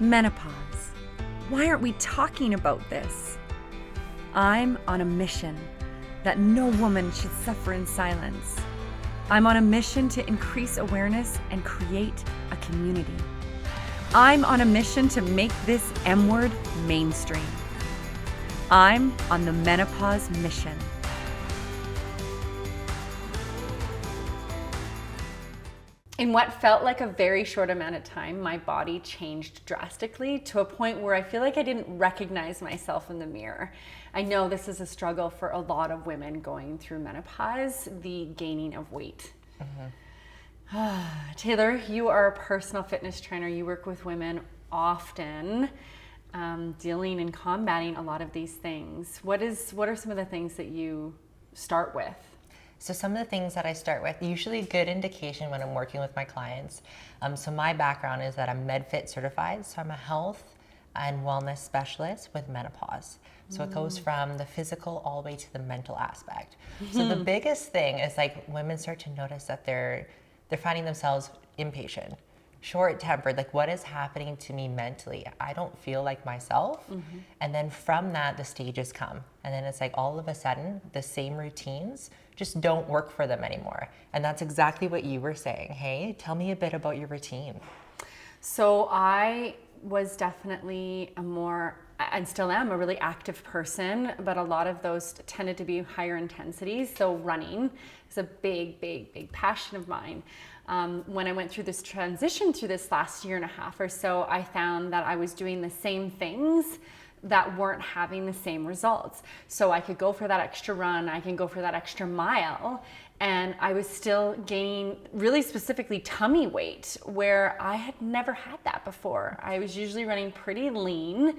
Menopause. Why aren't we talking about this? I'm on a mission that no woman should suffer in silence. I'm on a mission to increase awareness and create a community. I'm on a mission to make this M word mainstream. I'm on the menopause mission. In what felt like a very short amount of time, my body changed drastically to a point where I feel like I didn't recognize myself in the mirror. I know this is a struggle for a lot of women going through menopause, the gaining of weight. Taylor, you are a personal fitness trainer. You work with women often, dealing and combating a lot of these things. What are some of the things that you start with? So some of the things that I start with, usually a good indication when I'm working with my clients. So my background is that I'm MedFit certified. So I'm a health and wellness specialist with menopause. So it goes from the physical all the way to the mental aspect. So the biggest thing is like women start to notice that they're finding themselves impatient, short-tempered, like what is happening to me mentally? I don't feel like myself. And then from that, the stages come. And then it's like all of a sudden, the same routines just don't work for them anymore. And that's exactly what you were saying. Hey, tell me a bit about your routine. So I was definitely and still am a really active person, but a lot of those tended to be higher intensities. So running is a big passion of mine. When I went through this transition through this last year and a half or so, I found that I was doing the same things that weren't having the same results. So I could go for that extra run, I can go for that extra mile, and I was still gaining really specifically tummy weight where I had never had that before. I was usually running pretty lean,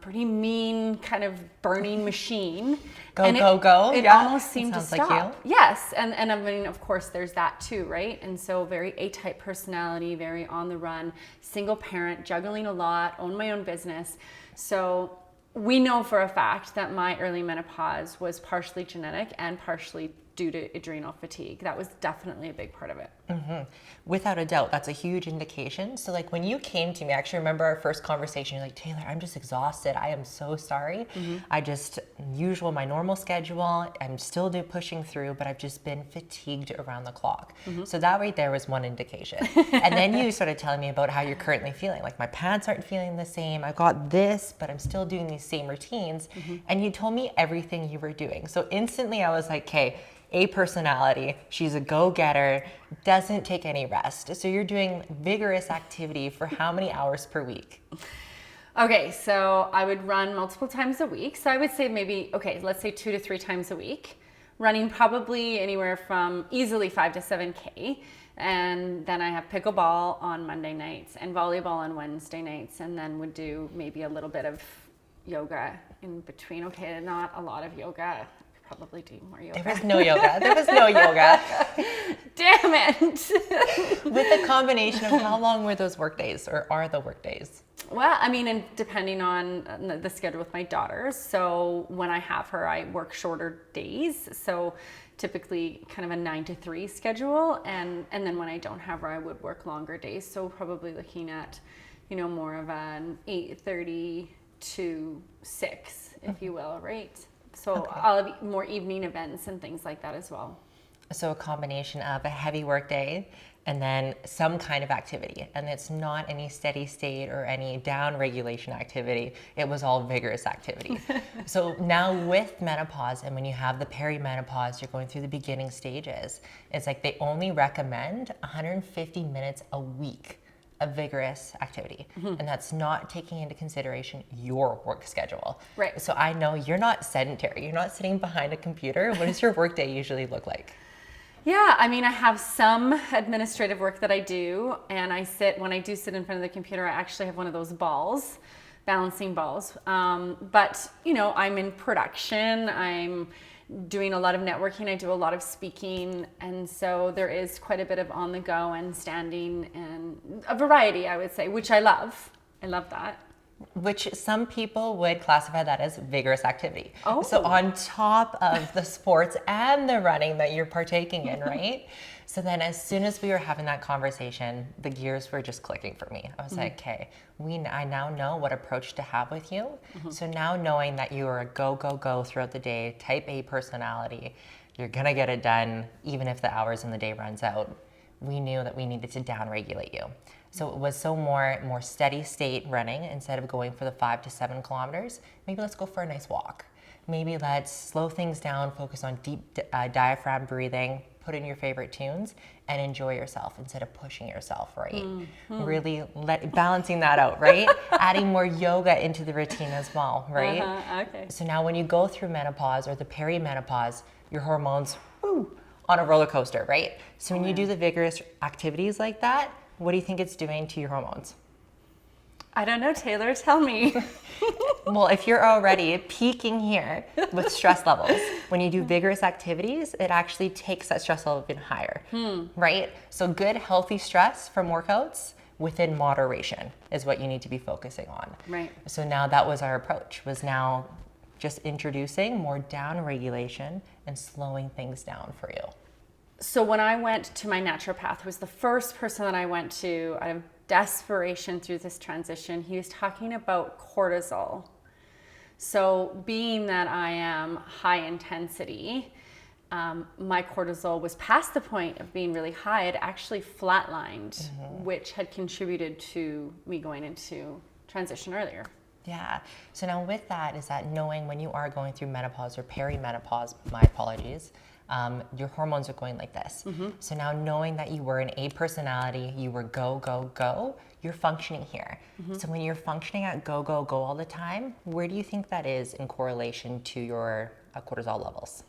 pretty mean, kind of burning machine. Go. It almost seemed to Sounds stop. like you. Yes, and I mean, of course, there's that too, right? And so very A-type personality, very on the run, single parent, juggling a lot, own my own business. So we know for a fact that my early menopause was partially genetic and partially due to adrenal fatigue. That was definitely a big part of it. Without a doubt, that's a huge indication. So like when you came to me, I actually remember our first conversation, you're like, Taylor, I'm just exhausted. I am so sorry. I just, my normal schedule, I'm still pushing through, but I've just been fatigued around the clock. So that right there was one indication. And then you started telling me about how you're currently feeling. Like my pants aren't feeling the same. I got this, but I'm still doing these same routines. And you told me everything you were doing. So instantly I was like, okay, A personality, she's a go-getter, doesn't take any rest. So you're doing vigorous activity for how many hours per week? Okay, so I would run multiple times a week. So I would say let's say 2 to 3 times a week. Running probably anywhere from easily 5 to 7K. And then I have pickleball on Monday nights and volleyball on Wednesday nights, and then would do maybe a little bit of yoga in between. Okay, not a lot of yoga. Probably do more yoga. There was no yoga. Damn it. With a combination of how long were those work days, or are the work days? Well, I mean, and depending on the schedule with my daughters. So when I have her, I work shorter days. So typically kind of a 9 to 3 schedule. And then when I don't have her, I would work longer days. So probably looking at, more of an 8:30 to 6, if you will, right? So okay. I'll have more evening events and things like that as well. So a combination of a heavy work day and then some kind of activity. And it's not any steady state or any down regulation activity. It was all vigorous activity. So now with menopause, and when you have the perimenopause, you're going through the beginning stages, it's like they only recommend 150 minutes a week of vigorous activity. And that's not taking into consideration your work schedule. Right. So I know you're not sedentary. You're not sitting behind a computer. What does your work day usually look like? Yeah, I mean, I have some administrative work that I do, and when I do sit in front of the computer, I actually have one of those balls, balancing balls. But, I'm in production, I'm doing a lot of networking, I do a lot of speaking, and so there is quite a bit of on the go and standing and a variety, I would say, which I love. I love that. which some people would classify that as vigorous activity. Oh. So on top of the sports and the running that you're partaking in, right? So then as soon as we were having that conversation, the gears were just clicking for me. I was like, okay, I now know what approach to have with you. So now knowing that you are a go, go, go throughout the day, type A personality, you're gonna get it done even if the hours in the day runs out. We knew that we needed to down-regulate you. So it was more steady state running. Instead of going for the 5 to 7 kilometers, maybe let's go for a nice walk. Maybe let's slow things down, focus on deep diaphragm breathing, put in your favorite tunes, and enjoy yourself instead of pushing yourself, right? Really balancing that out, right? Adding more yoga into the routine as well, right? Okay. So now when you go through menopause or the perimenopause, your hormones, on a roller coaster, right? So when you do the vigorous activities like that, what do you think it's doing to your hormones? I don't know, Taylor, tell me. Well, if you're already peaking here with stress levels, when you do vigorous activities, it actually takes that stress level even higher, right? So good, healthy stress from workouts within moderation is what you need to be focusing on. Right. So now that was our approach, was now just introducing more down regulation and slowing things down for you. So when I went to my naturopath, who was the first person that I went to out of desperation through this transition, he was talking about cortisol. So being that I am high intensity, my cortisol was past the point of being really high. It actually flatlined, which had contributed to me going into transition earlier. Yeah. So now with that is that knowing when you are going through menopause or perimenopause, my apologies, your hormones are going like this. So now knowing that you were an A personality, you were go, go, go, you're functioning here. So when you're functioning at go, go, go all the time, where do you think that is in correlation to your cortisol levels?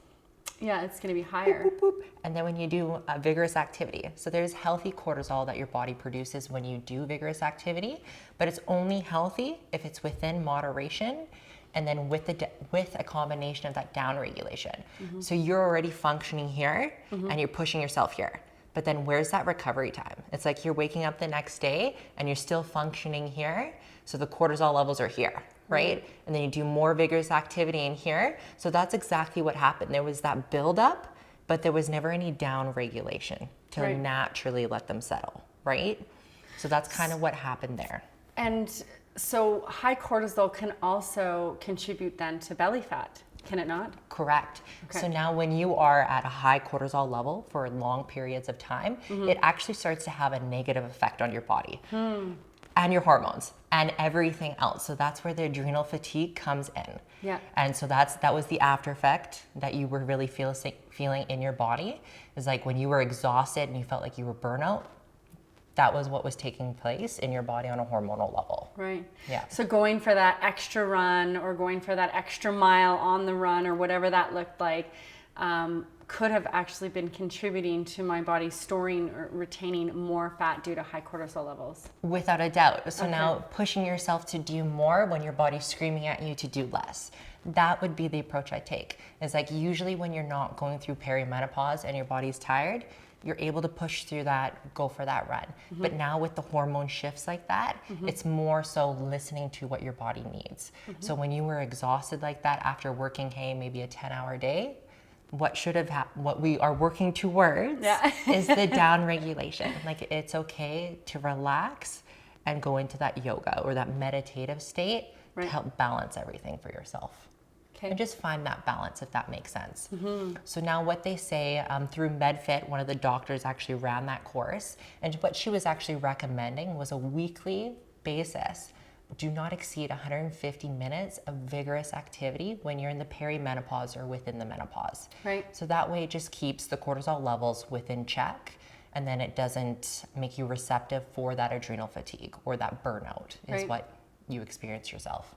Yeah, it's going to be higher. Boop, boop. And then when you do a vigorous activity, so there's healthy cortisol that your body produces when you do vigorous activity, but it's only healthy if it's within moderation and then with a combination of that down regulation. So you're already functioning here and you're pushing yourself here. But then where's that recovery time? It's like you're waking up the next day and you're still functioning here. So the cortisol levels are here, right? And then you do more vigorous activity in here. So that's exactly what happened. There was that buildup, but there was never any down regulation to naturally let them settle, right? So that's kind of what happened there. And so high cortisol can also contribute then to belly fat, can it not? Correct. Okay. So now when you are at a high cortisol level for long periods of time, it actually starts to have a negative effect on your body and your hormones and everything else. So that's where the adrenal fatigue comes in. Yeah. And so that was the after effect that you were really feeling in your body, is like when you were exhausted and you felt like you were burnout, that was what was taking place in your body on a hormonal level. Right. Yeah. So going for that extra run or going for that extra mile on the run or whatever that looked like could have actually been contributing to my body storing or retaining more fat due to high cortisol levels. Without a doubt. So now pushing yourself to do more when your body's screaming at you to do less. That would be the approach I take. It's like usually when you're not going through perimenopause and your body's tired, you're able to push through that, go for that run. But now with the hormone shifts like that, it's more so listening to what your body needs. So when you were exhausted like that after working, hey, maybe a 10-hour day, what should have happened, what we are working towards is the down regulation. Like it's okay to relax and go into that yoga or that meditative state to help balance everything for yourself. Okay. And just find that balance, if that makes sense. So now what they say through MedFit, one of the doctors actually ran that course, and what she was actually recommending was a weekly basis. Do not exceed 150 minutes of vigorous activity when you're in the perimenopause or within the menopause. Right. So that way it just keeps the cortisol levels within check, and then it doesn't make you receptive for that adrenal fatigue or that burnout is what you experience yourself.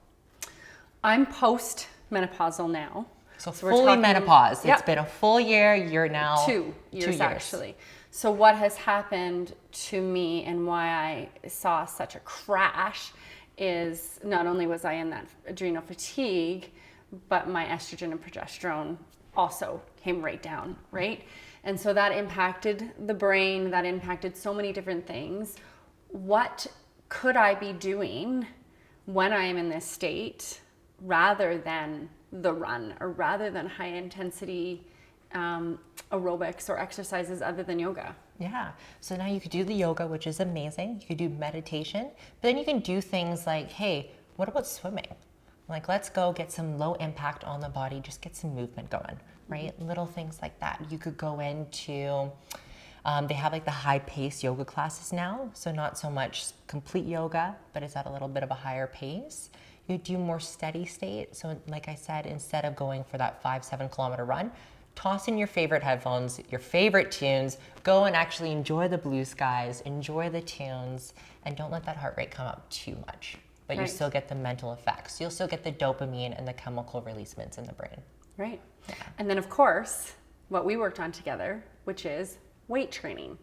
I'm post-menopausal now. So we're fully talking- menopause. Yep. It's been a full year. You're now 2 years actually. So what has happened to me and why I saw such a crash is not only was I in that adrenal fatigue, but my estrogen and progesterone also came right down, right? And so that impacted the brain, that impacted so many different things. What could I be doing when I am in this state, rather than the run or rather than high intensity aerobics or exercises other than yoga. Yeah. So now you could do the yoga, which is amazing. You could do meditation, but then you can do things like, hey, what about swimming? Like, let's go get some low impact on the body, just get some movement going, right? Little things like that. You could go into, they have like the high pace yoga classes now. So not so much complete yoga, but it's at a little bit of a higher pace. You do more steady state. So like I said, instead of going for that 5-7 kilometer run, toss in your favorite headphones, your favorite tunes, go and actually enjoy the blue skies, enjoy the tunes, and don't let that heart rate come up too much. But you still get the mental effects. You'll still get the dopamine and the chemical releasements in the brain. Right. Yeah. And then of course, what we worked on together, which is weight training.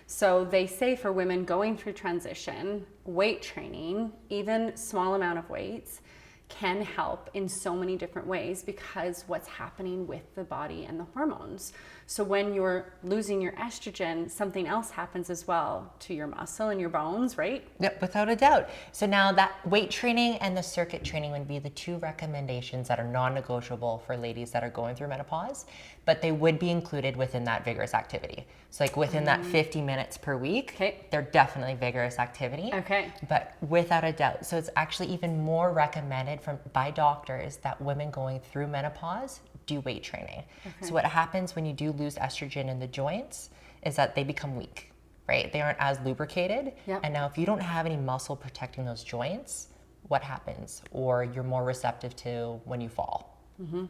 So they say for women going through transition, weight training, even small amount of weights, can help in so many different ways because what's happening with the body and the hormones. So when you're losing your estrogen, something else happens as well to your muscle and your bones, right? Yep, without a doubt. So now that weight training and the circuit training would be the two recommendations that are non-negotiable for ladies that are going through menopause, but they would be included within that vigorous activity. So like within that 50 minutes per week, they're definitely vigorous activity. Okay. But without a doubt. So it's actually even more recommended by doctors that women going through menopause do weight training. Okay. So what happens when you do lose estrogen in the joints is that they become weak, right? They aren't as lubricated. Yep. And now if you don't have any muscle protecting those joints, what happens? Or you're more receptive to when you fall.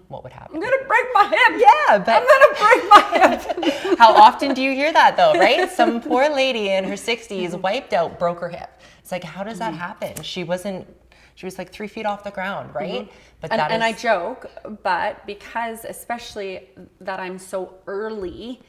What would happen? I'm gonna break my hip. Yeah, but I'm gonna break my hip. How often do you hear that though, right? Some poor lady in her 60s wiped out, broke her hip. It's like, how does that happen? She was like 3 feet off the ground, right? But and I joke, but because especially that I'm so early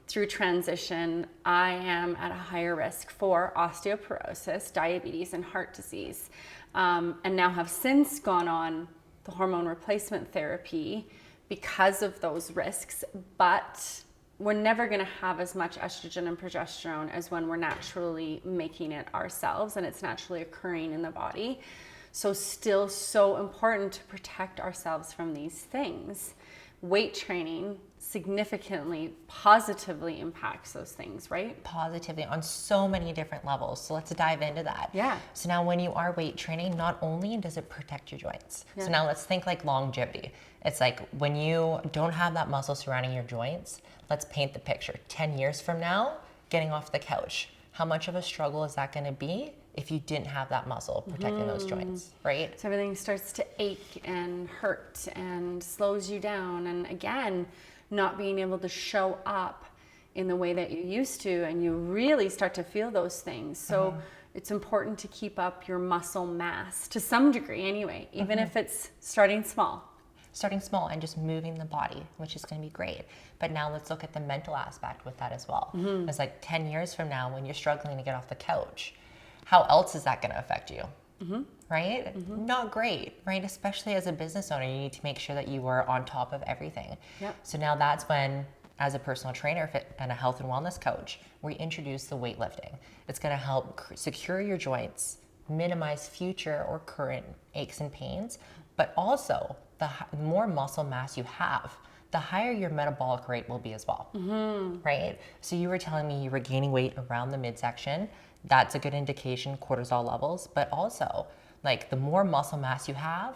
through transition, I am at a higher risk for osteoporosis, diabetes, and heart disease. And now have since gone on the hormone replacement therapy because of those risks, but we're never going to have as much estrogen and progesterone as when we're naturally making it ourselves and it's naturally occurring in the body. So still so important to protect ourselves from these things. Weight training significantly positively impacts those things, right? Positively on so many different levels. So let's dive into that. Yeah. So now when you are weight training, not only does it protect your joints. So now let's think like longevity. It's like when you don't have that muscle surrounding your joints, let's paint the picture. 10 years from now, getting off the couch, how much of a struggle is that going to be if you didn't have that muscle protecting those joints, right? So everything starts to ache and hurt and slows you down. And again, not being able to show up in the way that you used to, and you really start to feel those things. So it's important to keep up your muscle mass to some degree anyway, even if it's starting small. Starting small and just moving the body, which is going to be great. But now let's look at the mental aspect with that as well. It's like 10 years from now when you're struggling to get off the couch, how else is that going to affect you? Right? Not great, right? Especially as a business owner, you need to make sure that you are on top of everything. Yep. So now that's when, as a personal trainer and a health and wellness coach, we introduce the weightlifting. It's going to help secure your joints, minimize future or current aches and pains, but also the more muscle mass you have, the higher your metabolic rate will be as well, right? So you were telling me you were gaining weight around the midsection. That's a good indication, cortisol levels, but also like the more muscle mass you have,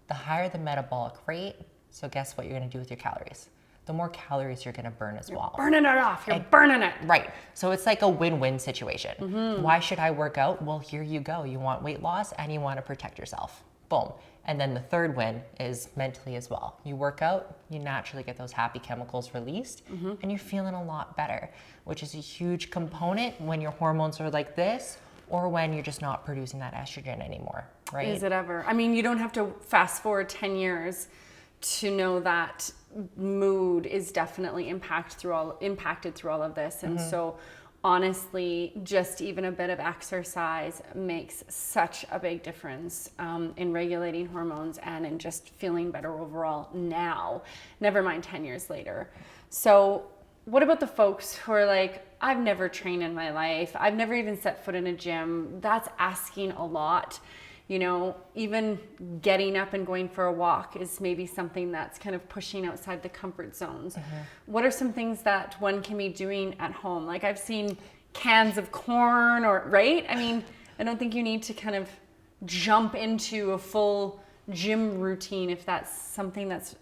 the higher the metabolic rate. So guess what you're gonna do with your calories? The more calories you're gonna burn as well. Burning it off, you're burning it. Right, so it's like a win-win situation. Why should I work out? Well, here you go. You want weight loss and you wanna protect yourself. Boom. And then the third win is mentally as well. You work out, you naturally get those happy chemicals released, and you're feeling a lot better, which is a huge component when your hormones are like this, or when you're just not producing that estrogen anymore, right? Is it ever? I mean, you don't have to fast forward 10 years to know that mood is definitely impacted through all of this. And so honestly, just even a bit of exercise makes such a big difference in regulating hormones and in just feeling better overall now, never mind 10 years later. So what about the folks who are like, I've never trained in my life, I've never even set foot in a gym? That's asking a lot. You know, even getting up and going for a walk is maybe something that's kind of pushing outside the comfort zones. What are some things that one can be doing at home? Like I've seen cans of corn right? I mean, I don't think you need to kind of jump into a full gym routine if that's something that's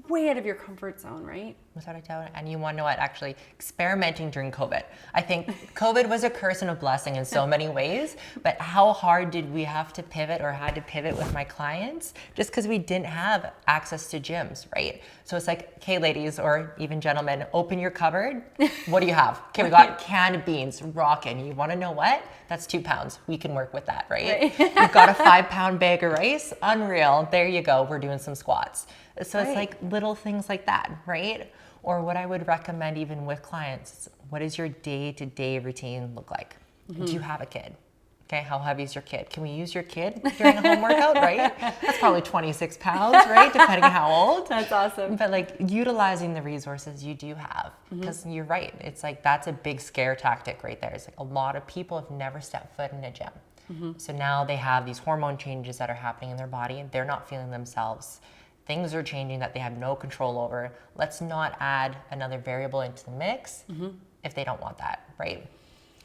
way out of your comfort zone, right? Without a doubt. And you want to know what? Actually, experimenting during COVID. I think COVID was a curse and a blessing in so many ways, but how hard did we have to pivot or had to pivot with my clients just because we didn't have access to gyms, right? So it's like, okay, ladies, or even gentlemen, open your cupboard. What do you have? Okay, we got canned beans, rockin'. You want to know what? That's 2 pounds. We can work with that, right? We've got a 5-pound bag of rice. Unreal. There you go. We're doing some squats. So it's like little things like that, right? Or what I would recommend even with clients, what does your day-to-day routine look like? Do you have a kid? Okay, how heavy is your kid? Can we use your kid during a home workout, right? That's probably 26 pounds, right? Depending on how old. That's awesome. But like utilizing the resources you do have, because you're right. It's like, that's a big scare tactic right there. It's like a lot of people have never stepped foot in a gym. So now they have these hormone changes that are happening in their body and they're not feeling themselves. Things are changing that they have no control over. Let's not add another variable into the mix if they don't want that, right?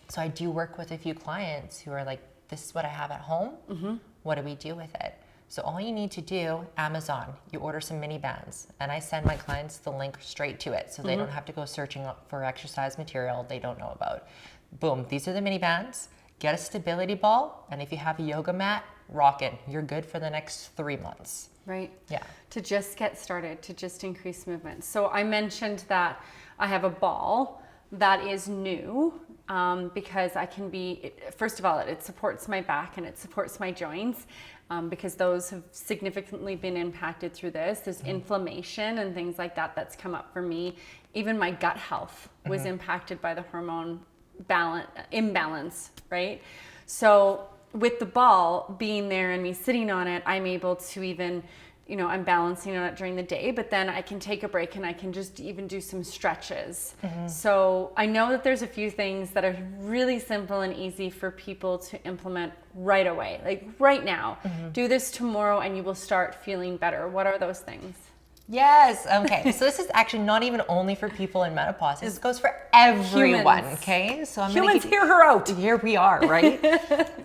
So I do work with a few clients who are like, this is what I have at home. What do we do with it? So all you need to do, Amazon, you order some mini bands and I send my clients the link straight to it so they don't have to go searching for exercise material they don't know about. Boom, these are the mini bands. Get a stability ball, and if you have a yoga mat, rock it. You're good for the next 3 months. Right. Yeah. To just get started, to just increase movement. So I mentioned that I have a ball that is new because I can be, first of all, it supports my back and it supports my joints because those have significantly been impacted through this. There's inflammation and things like that that's come up for me. Even my gut health was impacted by the hormone imbalance, right? So with the ball being there and me sitting on it, I'm able to even, you know, I'm balancing on it during the day, but then I can take a break and I can just even do some stretches. So I know that there's a few things that are really simple and easy for people to implement right away. Like right now, do this tomorrow and you will start feeling better. What are those things? Yes. Okay. So this is actually not even only for people in menopause. This goes for everyone. Humans. Okay. So I'm Humans, gonna hear her out. Here we are, right?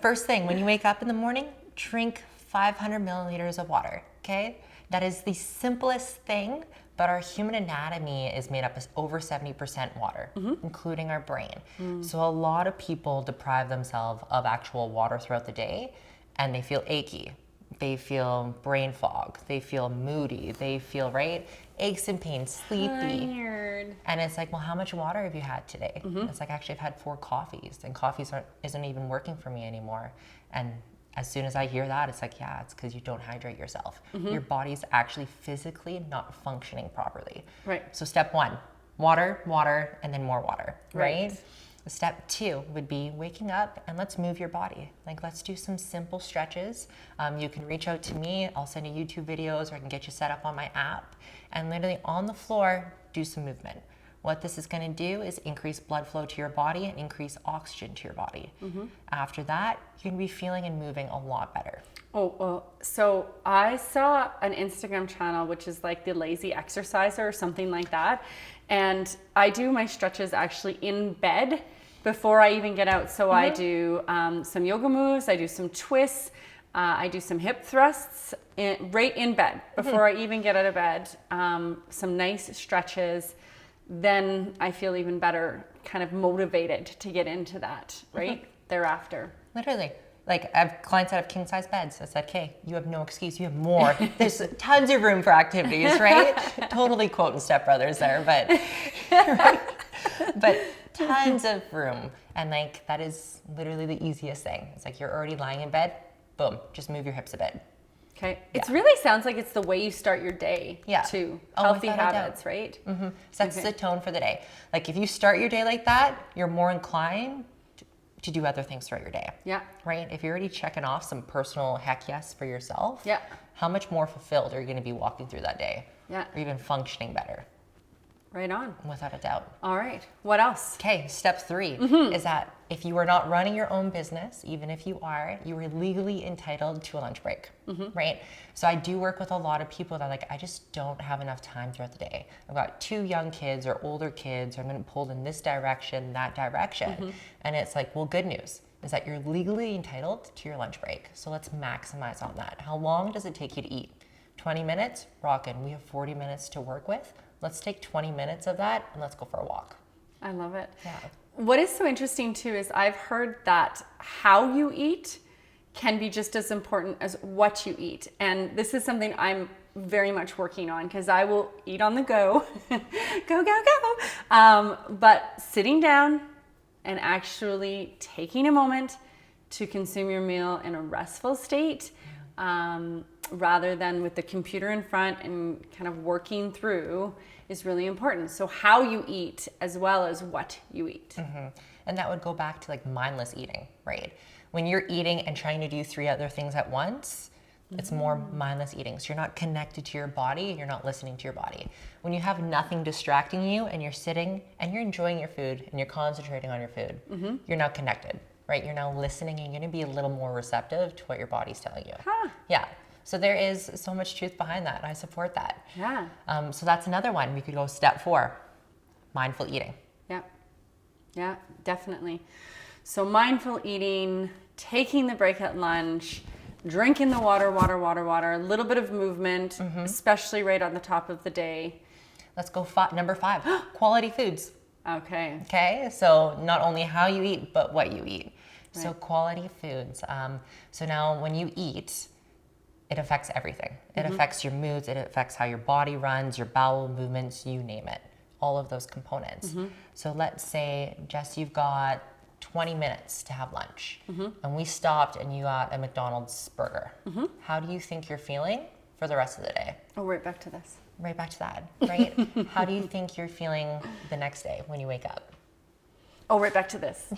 First thing, when you wake up in the morning, drink 500 milliliters of water. Okay. That is the simplest thing, but our human anatomy is made up of over 70% water, including our brain. So a lot of people deprive themselves of actual water throughout the day and they feel achy. They feel brain fog, they feel moody, they feel, right, aches and pains, sleepy. Tired. And it's like, well, how much water have you had today? It's like, actually, I've had 4 coffees and coffees isn't even working for me anymore. And as soon as I hear that, it's like, yeah, it's because you don't hydrate yourself. Your body's actually physically not functioning properly. Right. So step 1, water, and then more water, right? Step 2 would be waking up and let's move your body. Like, let's do some simple stretches. You can reach out to me. I'll send you YouTube videos or I can get you set up on my app and literally on the floor, do some movement. What this is going to do is increase blood flow to your body and increase oxygen to your body. After that, you're going to be feeling and moving a lot better. Oh, well, so I saw an Instagram channel, which is like the lazy exerciser or something like that. And I do my stretches actually in bed before I even get out. So I do some yoga moves, I do some twists, I do some hip thrusts right in bed before I even get out of bed. Some nice stretches. Then I feel even better, kind of motivated to get into that, right? Thereafter. Literally. Like, I have clients that have king size beds. I said, okay, you have no excuse. You have more. There's tons of room for activities, right? Totally quoting Step Brothers there, but right? But tons of room. And like, that is literally the easiest thing. It's like, you're already lying in bed. Boom, just move your hips a bit. Okay. It really sounds like it's the way you start your day too. Oh, Healthy without a habits, right? Sets the tone for the day. Like, if you start your day like that, you're more inclined to do other things throughout your day. Yeah. Right? If you're already checking off some personal heck yes for yourself, Yeah. how much more fulfilled are you going to be walking through that day? Yeah. Or even functioning better? Right on. Without a doubt. All right. What else? Okay, step 3 is that if you are not running your own business, even if you are legally entitled to a lunch break, right? So I do work with a lot of people that are like, I just don't have enough time throughout the day. I've got 2 young kids or older kids, or I'm getting pulled in this direction, that direction. And it's like, well, good news is that you're legally entitled to your lunch break. So let's maximize on that. How long does it take you to eat? 20 minutes? Rockin'. We have 40 minutes to work with. Let's take 20 minutes of that and let's go for a walk. I love it. Yeah. What is so interesting too is I've heard that how you eat can be just as important as what you eat. And this is something I'm very much working on, because I will eat on the go, but sitting down and actually taking a moment to consume your meal in a restful state, rather than with the computer in front and kind of working through, is really important. So how you eat as well as what you eat. And that would go back to like mindless eating, right? When you're eating and trying to do 3 other things at once, it's more mindless eating. So you're not connected to your body, you're not listening to your body. When you have nothing distracting you and you're sitting and you're enjoying your food and you're concentrating on your food, you're now connected, right? You're now listening and you're gonna be a little more receptive to what your body's telling you. Yeah. So there is so much truth behind that. I support that. Yeah. So that's another one. We could go step 4, mindful eating. Yeah, definitely. So mindful eating, taking the break at lunch, drinking the water, a little bit of movement, especially right on the top of the day. Let's go number 5, quality foods. Okay. So not only how you eat, but what you eat. Right. So quality foods. So now when you eat, it affects everything. It affects your moods, it affects how your body runs, your bowel movements, you name it. All of those components. So let's say, Jess, you've got 20 minutes to have lunch, and we stopped and you got a McDonald's burger. How do you think you're feeling for the rest of the day? Oh, right back to this. Right back to that, right? How do you think you're feeling the next day when you wake up? Oh, right back to this.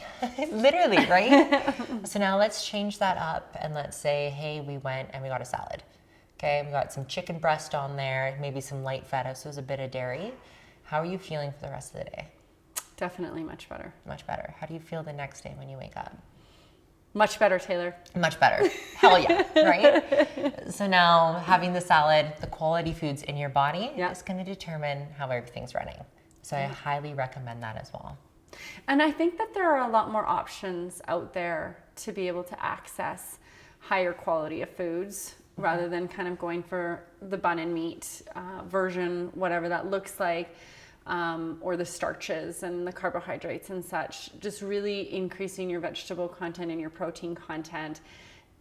Literally, right? So now let's change that up and let's say, hey, we went and we got a salad. Okay, we got some chicken breast on there, maybe some light feta, so it was a bit of dairy. How are you feeling for the rest of the day? Definitely much better. Much better. How do you feel the next day when you wake up? Much better, Taylor. Much better. Hell yeah, right? So now having the salad, the quality foods in your body is going to determine how everything's running. So I highly recommend that as well. And I think that there are a lot more options out there to be able to access higher quality of foods, rather than kind of going for the bun and meat version, whatever that looks like, or the starches and the carbohydrates and such. Just really increasing your vegetable content and your protein content.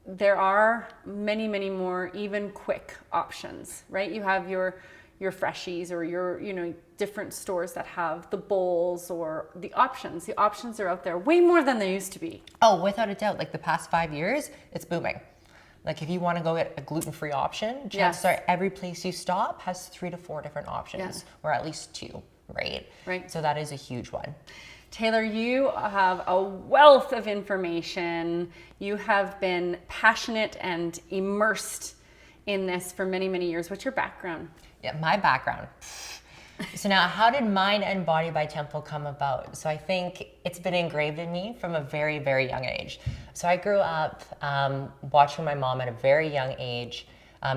There are many, many more even quick options, right? You have your Freshies or your different stores that have the bowls or the options. The options are out there way more than they used to be. Oh, without a doubt. Like the past 5 years, it's booming. Like if you want to go get a gluten-free option, chances are every place you stop has 3 to 4 different options, or at least 2, right? Right. So that is a huge one. Taylor, you have a wealth of information. You have been passionate and immersed in this for many, many years. What's your background? Yeah, my background. So now, how did Mind and Body by Temple come about? So I think it's been engraved in me from a very, very young age. So I grew up watching my mom at a very young age.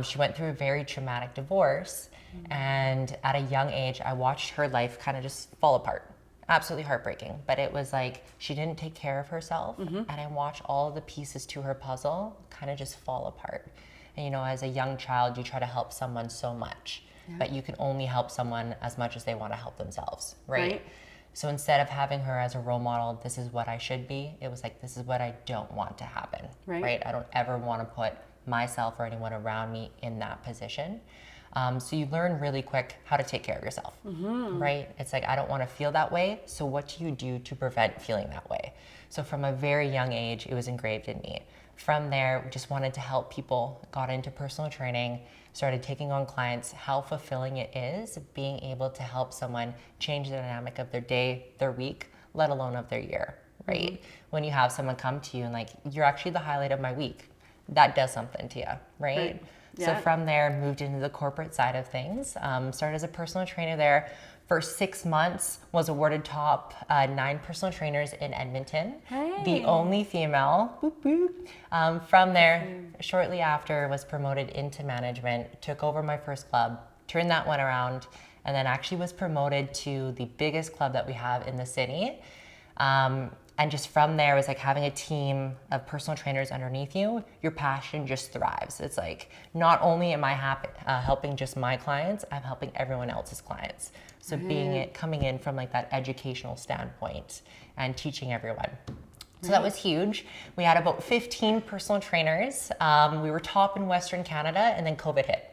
She went through a very traumatic divorce. And at a young age, I watched her life kind of just fall apart. Absolutely heartbreaking. But it was like she didn't take care of herself. And I watched all the pieces to her puzzle kind of just fall apart. And as a young child, you try to help someone so much. But you can only help someone as much as they want to help themselves, right? So instead of having her as a role model, this is what I should be, it was like, this is what I don't want to happen, right? I don't ever want to put myself or anyone around me in that position. So you learn really quick how to take care of yourself, right? It's like, I don't want to feel that way, so what do you do to prevent feeling that way? So from a very young age, it was engraved in me. From there, we just wanted to help people, got into personal training, started taking on clients, how fulfilling it is being able to help someone change the dynamic of their day, their week, let alone of their year, right? When you have someone come to you and like, you're actually the highlight of my week, that does something to you, right? So from there, moved into the corporate side of things, started as a personal trainer there, For 6 months, was awarded top 9 personal trainers in Edmonton. Hey. The only female. Boop, boop. From there, shortly after, was promoted into management, took over my first club, turned that one around, and then actually was promoted to the biggest club that we have in the city. And just from there, it was like having a team of personal trainers underneath you, your passion just thrives. It's like, not only am I helping just my clients, I'm helping everyone else's clients. So coming in from like that educational standpoint and teaching everyone. So that was huge. We had about 15 personal trainers. We were top in Western Canada, and then COVID hit.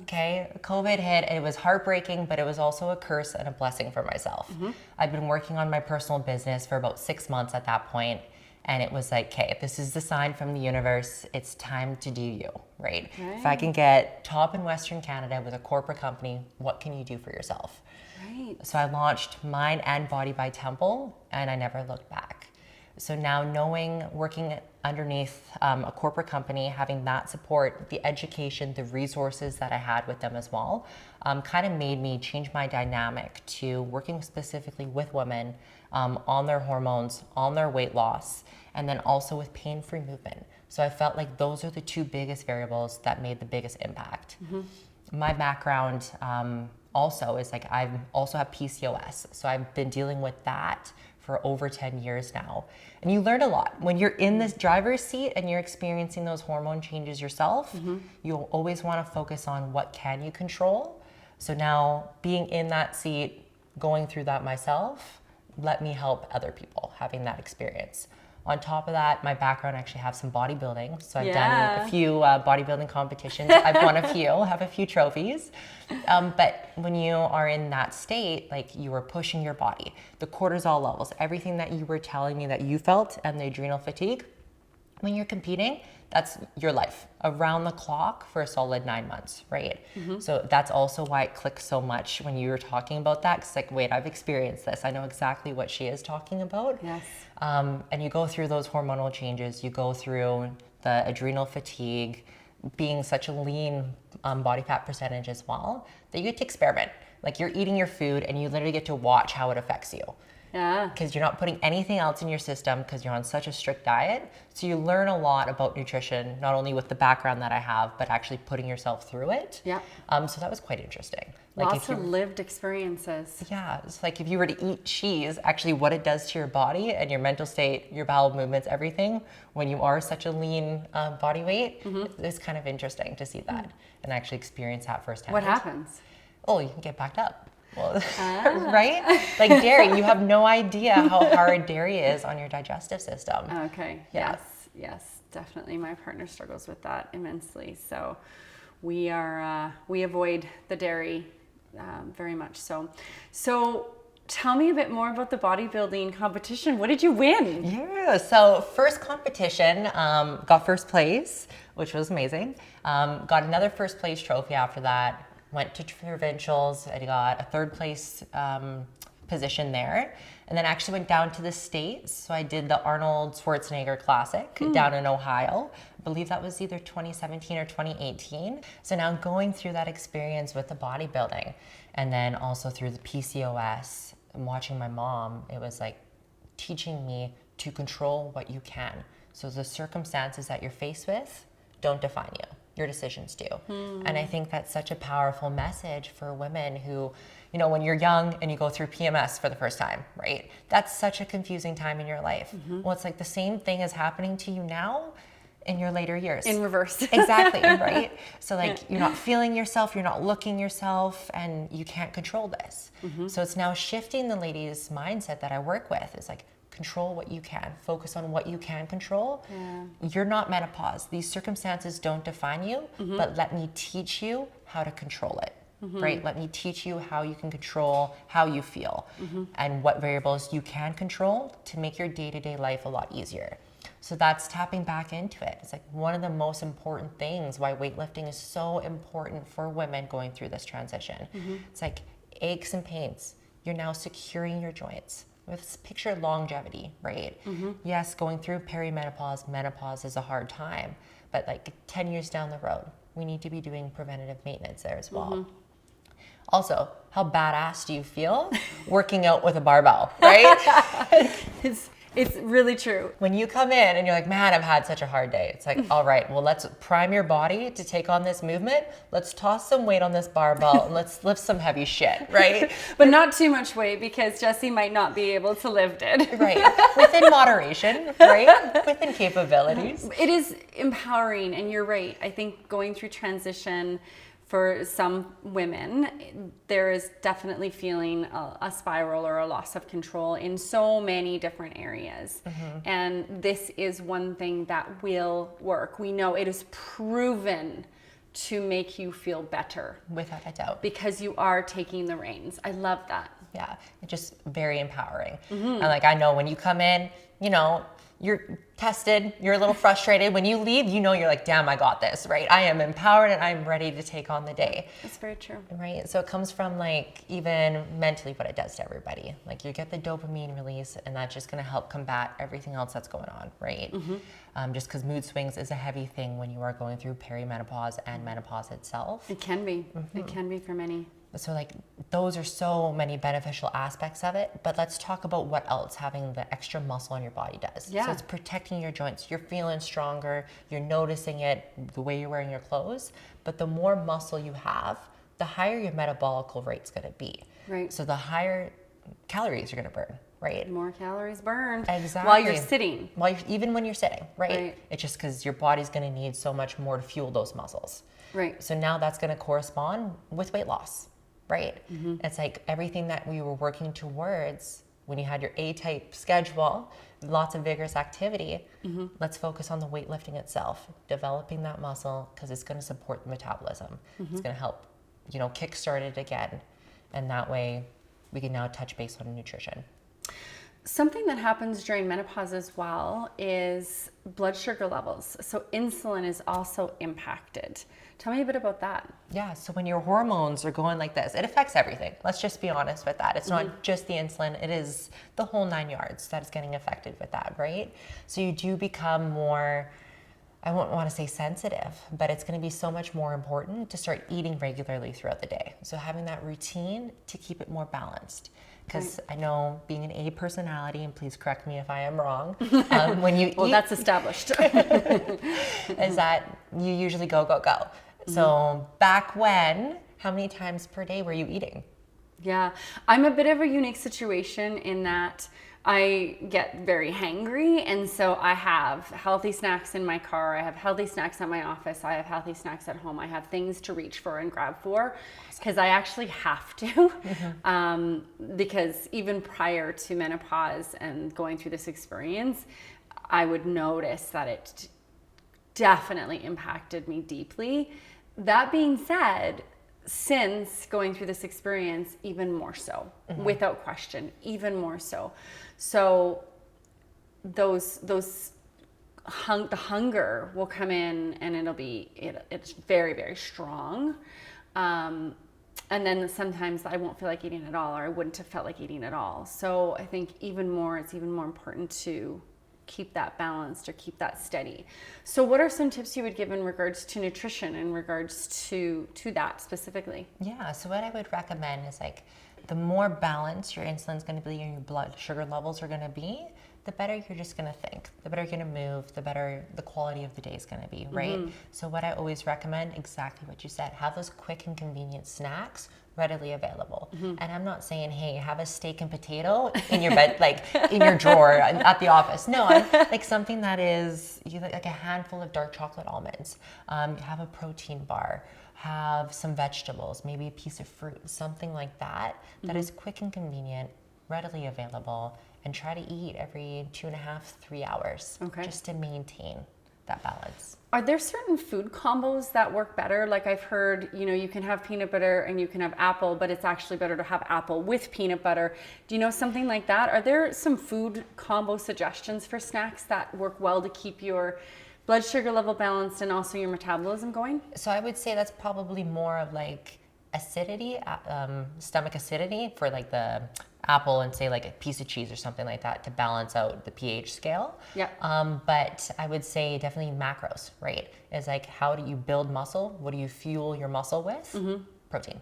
Okay, COVID hit. It was heartbreaking, but it was also a curse and a blessing for myself. I'd been working on my personal business for about 6 months at that point, and it was like, okay, this is the sign from the universe. It's time to do you, right? If I can get top in Western Canada with a corporate company, what can you do for yourself? Right. So I launched Mind and Body by Temple, and I never looked back. So now knowing, working underneath a corporate company, having that support, the education, the resources that I had with them as well, kind of made me change my dynamic to working specifically with women on their hormones, on their weight loss, and then also with pain-free movement. So I felt like those are the two biggest variables that made the biggest impact. My background also is like, I also have PCOS. So I've been dealing with that for over 10 years now. And you learn a lot. When you're in this driver's seat and you're experiencing those hormone changes yourself, you'll always want to focus on what can you control. So now being in that seat, going through that myself, let me help other people having that experience. On top of that, my background, I actually have some bodybuilding. So I've done a few bodybuilding competitions. I've won a few, have a few trophies. But when you are in that state, like you were pushing your body, the cortisol levels, everything that you were telling me that you felt, and the adrenal fatigue, when you're competing, that's your life around the clock for a solid 9 months, right? So that's also why it clicks so much when you were talking about that. It's like, wait, I've experienced this. I know exactly what she is talking about. Yes. And you go through those hormonal changes, you go through the adrenal fatigue, being such a lean body fat percentage as well, that you get to experiment. Like you're eating your food and you literally get to watch how it affects you. Yeah. Because you're not putting anything else in your system because you're on such a strict diet. So you learn a lot about nutrition, not only with the background that I have, but actually putting yourself through it. Yeah. So that was quite interesting. Like Lots of lived experiences. Yeah, it's like if you were to eat cheese, actually what it does to your body and your mental state, your bowel movements, everything, when you are such a lean body weight, it's kind of interesting to see that and actually experience that firsthand. What happens? Oh, you can get backed up. Well, right? Like dairy, you have no idea how hard dairy is on your digestive system. Okay. Yeah. Yes, definitely. My partner struggles with that immensely. So we avoid the dairy very much so. So tell me a bit more about the bodybuilding competition. What did you win? Yeah, so first competition, got first place, which was amazing. Got another first place trophy after that. Went to provincials. I got a third place position there, and then actually went down to the States. So I did the Arnold Schwarzenegger Classic down in Ohio. I believe that was either 2017 or 2018. So now going through that experience with the bodybuilding, and then also through the PCOS and watching my mom, it was like teaching me to control what you can. So the circumstances that you're faced with don't define you. Your decisions do. And I think that's such a powerful message for women who, you know, when you're young and you go through PMS for the first time, right? That's such a confusing time in your life. Well, it's like the same thing is happening to you now in your later years. In reverse. Exactly, right? So like you're not feeling yourself, you're not looking yourself, and you can't control this. So it's now shifting the ladies' mindset that I work with. It's like, control what you can, focus on what you can control. You're not menopause. These circumstances don't define you, but let me teach you how to control it, right? Let me teach you how you can control how you feel and what variables you can control to make your day-to-day life a lot easier. So that's tapping back into it. It's like one of the most important things why weightlifting is so important for women going through this transition. It's like aches and pains. You're now securing your joints. Let's picture longevity, right? Yes, going through perimenopause, menopause is a hard time, but like 10 years down the road, we need to be doing preventative maintenance there as well. Also, how badass do you feel working out with a barbell, right? It's really true. When you come in and you're like, man, I've had such a hard day. It's like, all right, well, let's prime your body to take on this movement. Let's toss some weight on this barbell and let's lift some heavy shit, right? But not too much weight, because Jessie might not be able to lift it. Right. Within moderation, right? Within capabilities. It is empowering, and you're right. I think going through transition for some women, there is definitely feeling a spiral or a loss of control in so many different areas. And this is one thing that will work. We know it is proven to make you feel better. Without a doubt. Because you are taking the reins. I love that. Yeah, it's just very empowering. And like, I know when you come in, you know, you're tested, you're a little frustrated. When you leave, you know, you're like, damn, I got this, right? I am empowered and I'm ready to take on the day. That's very true. Right, so it comes from like even mentally what it does to everybody. Like you get the dopamine release, and that's just gonna help combat everything else that's going on, right? Just because mood swings is a heavy thing when you are going through perimenopause and menopause itself. It can be. It can be for many. So like those are so many beneficial aspects of it, but let's talk about what else having the extra muscle on your body does. Yeah. So it's protecting your joints. You're feeling stronger. You're noticing it the way you're wearing your clothes. But the more muscle you have, the higher your metabolic rate's going to be. Right. So the higher calories you're going to burn. Right. More calories burned. Exactly. While you're sitting. Even when you're sitting, right? Right. It's just because your body's going to need so much more to fuel those muscles. Right. So now that's going to correspond with weight loss. Right. It's like everything that we were working towards when you had your A-type schedule, lots of vigorous activity. Let's focus on the weightlifting itself, developing that muscle, because it's going to support the metabolism. It's going to help, you know, kickstart it again. And that way we can now touch base on nutrition. Something that happens during menopause as well is blood sugar levels. So insulin is also impacted. Tell me a bit about that. Yeah, so when your hormones are going like this, it affects everything. Let's just be honest with that. It's not just the insulin, it is the whole 9 yards that is getting affected with that, right? So you do become more, I won't want to say sensitive, but it's going to be so much more important to start eating regularly throughout the day. So having that routine to keep it more balanced. Because I know being an A personality, and please correct me if I am wrong, when you well, eat, that's established. is that you usually go. So back when, how many times per day were you eating? Yeah, I'm a bit of a unique situation in that I get very hangry, and so I have healthy snacks in my car, I have healthy snacks at my office, I have healthy snacks at home, I have things to reach for and grab for, because I actually have to. Because even prior to menopause and going through this experience, I would notice that it definitely impacted me deeply. That being said, since going through this experience, even more so, without question, even more so. So the hunger will come in, and it's very, very strong. And then sometimes I won't feel like eating at all, or I wouldn't have felt like eating at all. So I think it's even more important to keep that balanced or keep that steady. So what are some tips you would give in regards to nutrition, in regards to that specifically? Yeah, so what I would recommend is like the more balanced your insulin's going to be and your blood sugar levels are going to be, the better you're just going to think, the better you're going to move, the better the quality of the day is going to be, right? So what I always recommend, exactly what you said, have those quick and convenient snacks readily available. And I'm not saying, hey, have a steak and potato in your bed, like in your drawer at the office. No, like something that is like a handful of dark chocolate almonds. Have a protein bar, have some vegetables, maybe a piece of fruit, something like that, that is quick and convenient, readily available, and try to eat every 2.5, 3 hours, just to maintain that balance. Are there certain food combos that work better? Like I've heard, you can have peanut butter and you can have apple, but it's actually better to have apple with peanut butter. Do you know something like that? Are there some food combo suggestions for snacks that work well to keep your blood sugar level balanced and also your metabolism going? So I would say that's probably more of like acidity, stomach acidity for like the apple, and say like a piece of cheese or something like that to balance out the pH scale. Yeah. But I would say definitely macros, right? Is like, how do you build muscle? What do you fuel your muscle with? Protein.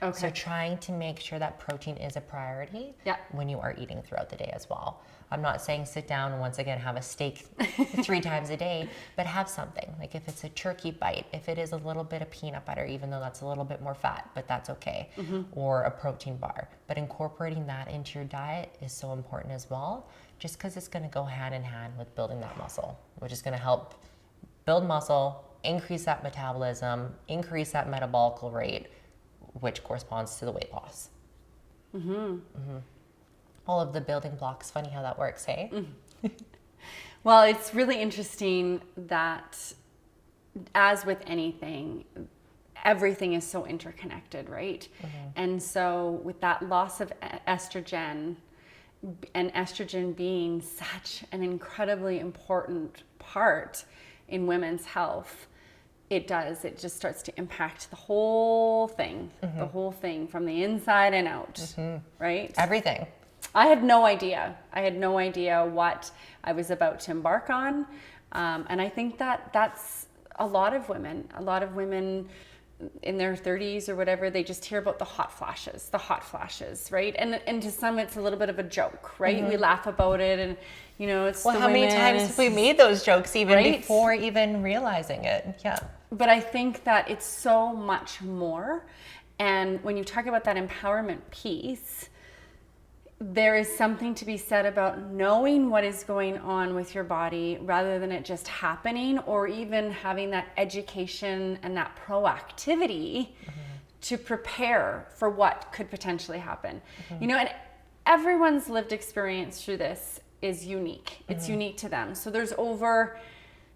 Okay. So trying to make sure that protein is a priority when you are eating throughout the day as well. I'm not saying sit down and once again have a steak 3 times a day, but have something. Like if it's a turkey bite, if it is a little bit of peanut butter, even though that's a little bit more fat, but that's okay, or a protein bar. But incorporating that into your diet is so important as well, just because it's going to go hand in hand with building that muscle, which is going to help build muscle, increase that metabolism, increase that metabolic rate, which corresponds to the weight loss. All of the building blocks. Funny how that works, hey? Well, it's really interesting that, as with anything, everything is so interconnected, right? And so with that loss of estrogen, and estrogen being such an incredibly important part in women's health, it just starts to impact the whole thing, from the inside and out, right? Everything. I had no idea. What I was about to embark on. And I think that's a lot of women in their 30s or whatever, they just hear about the hot flashes, right? And to some, it's a little bit of a joke, right? We laugh about it and, it's how many times have we made those jokes even before even realizing it? Yeah. But I think that it's so much more. And when you talk about that empowerment piece, there is something to be said about knowing what is going on with your body rather than it just happening, or even having that education and that proactivity to prepare for what could potentially happen. And everyone's lived experience through this is unique. It's unique to them. So there's over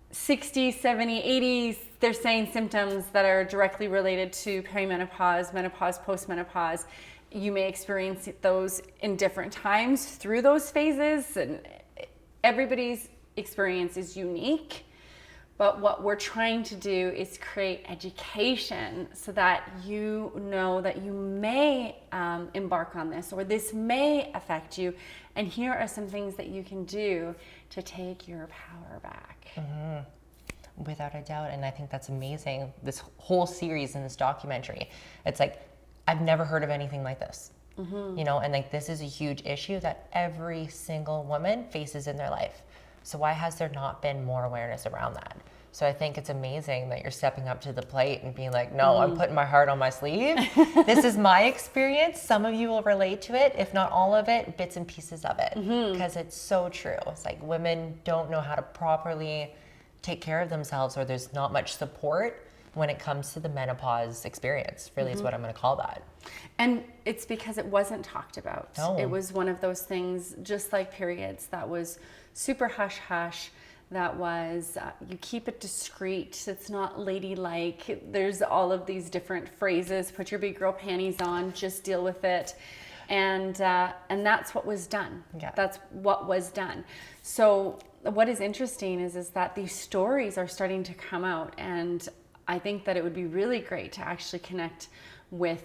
60, 70, 80, they're saying symptoms that are directly related to perimenopause, menopause, postmenopause. You may experience those in different times through those phases, and everybody's experience is unique. But what we're trying to do is create education so that you know that you may embark on this, or this may affect you. And here are some things that you can do to take your power back. Without a doubt. And I think that's amazing. This whole series in this documentary, it's like, I've never heard of anything like this, and like this is a huge issue that every single woman faces in their life. So why has there not been more awareness around that? So I think it's amazing that you're stepping up to the plate and being like, no, I'm putting my heart on my sleeve. This is my experience. Some of you will relate to it, if not all of it, bits and pieces of it, because it's so true. It's like women don't know how to properly take care of themselves, or there's not much support when it comes to the menopause experience, really is what I'm going to call that. And it's because it wasn't talked about. No. It was one of those things, just like periods, that was super hush-hush, that was, you keep it discreet, it's not ladylike, there's all of these different phrases, put your big girl panties on, just deal with it. And that's what was done. Yeah. That's what was done. So what is interesting is that these stories are starting to come out, and I think that it would be really great to actually connect with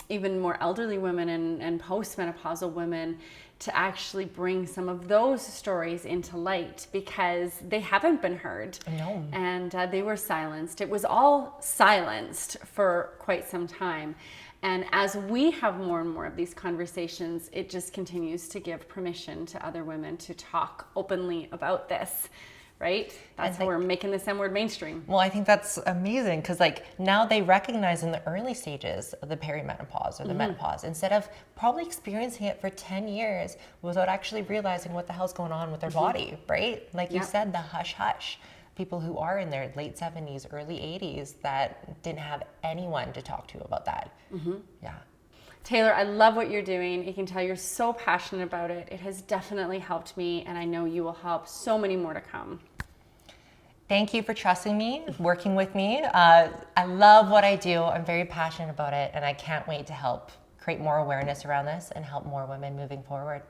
even more elderly women and postmenopausal women to actually bring some of those stories into light, because they haven't been heard. No. And they were silenced. It was all silenced for quite some time. And as we have more and more of these conversations, it just continues to give permission to other women to talk openly about this. Right? That's how we're making this M word mainstream. Well, I think that's amazing, because like now they recognize in the early stages of the perimenopause or the menopause, instead of probably experiencing it for 10 years without actually realizing what the hell's going on with their body, right? Like you said, the hush hush. People who are in their late 70s, early 80s that didn't have anyone to talk to about that. Yeah. Taylor, I love what you're doing. You can tell you're so passionate about it. It has definitely helped me, and I know you will help so many more to come. Thank you for trusting me, working with me. I love what I do. I'm very passionate about it, and I can't wait to help create more awareness around this and help more women moving forward.